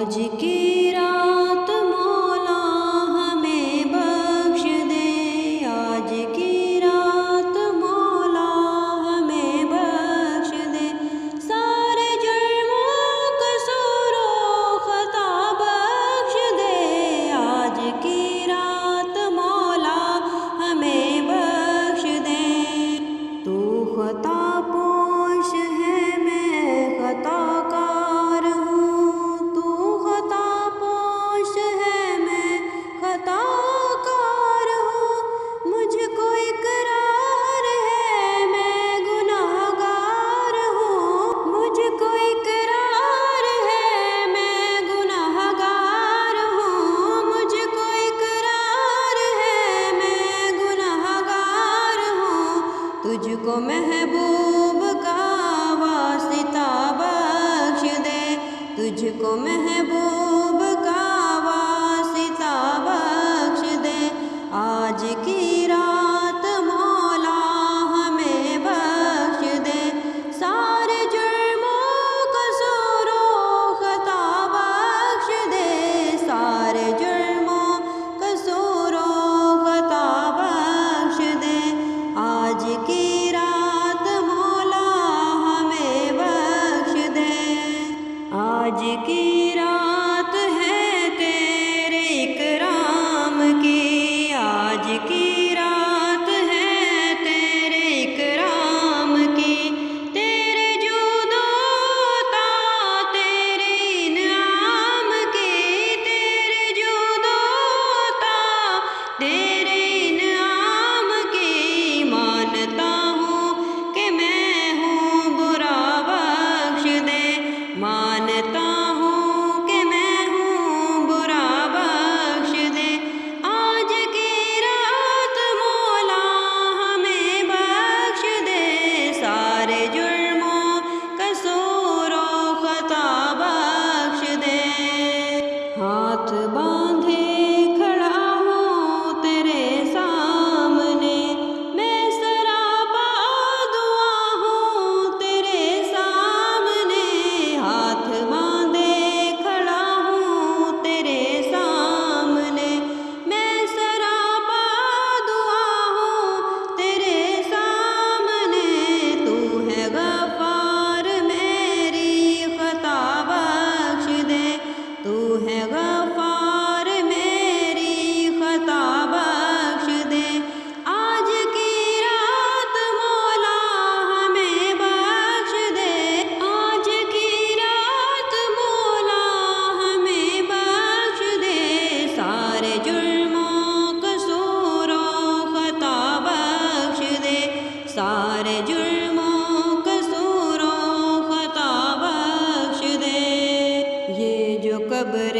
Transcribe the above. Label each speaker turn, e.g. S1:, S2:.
S1: آج کی رات مولا ہمیں بخش دے، آج کی رات مولا ہمیں بخش دے، سارے جرموں قصور و خطا بخش دے، آج کی رات مولا ہمیں بخش دے۔ تو خطا پوش ہے میں خطا کار ہوں، تو خطا پوش ہے میں خطا کار ہوں، مجھ کو اقرار ہے میں گناہ گار ہوں، مجھ کو اقرار ہے میں گناہ گار ہوں، مجھ کو اقرار ہے میں گناہ گار ہوں، تجھ کو محبوب کا واسطہ بخش دے، تجھ کو محبوب کا واسطہ بخش دے، آج کی رات مولا ہمیں بخش دے، سارے جرموں قصور و خطا بخش دے، سارے جرموں قصور و خطا بخش دے، آج کی رات مولا ہمیں بخش دے۔ آج کی رات ہے تیرے اکرام کی، آج کی رات ہے تیرے اکرام کی، تیرے جود و عطا تیرے انعام کی، تیرے جود و عطا تیرے انعام کی، مانتا ہوں کہ میں ہوں برا بخش دے، مانتا ہوں کہ میں ہوں برا بخش دے، آج کی رات مولا ہمیں بخش دے، سارے جرموں قصور و خطا بخش دے، ہاتھ باندھے کھڑا ہوں تیرے سامنے، میں سراپا دعا ہوں تیرے سامنے، ہاتھ باندھے کھڑا ہوں تیرے سامنے، میں سراپا دعا ہوں تیرے سامنے، تو ہے غفار میری خطا بخش دے، تو ہے غفار میری خطا بخش دے، آج کی رات مولا ہمیں بخش دے، آج کی رات مولا ہمیں بخش دے، سارے جرموں قصور و خطا بخش دے، سارے جرموں قصور و خطا بخش دے، یہ جو قبر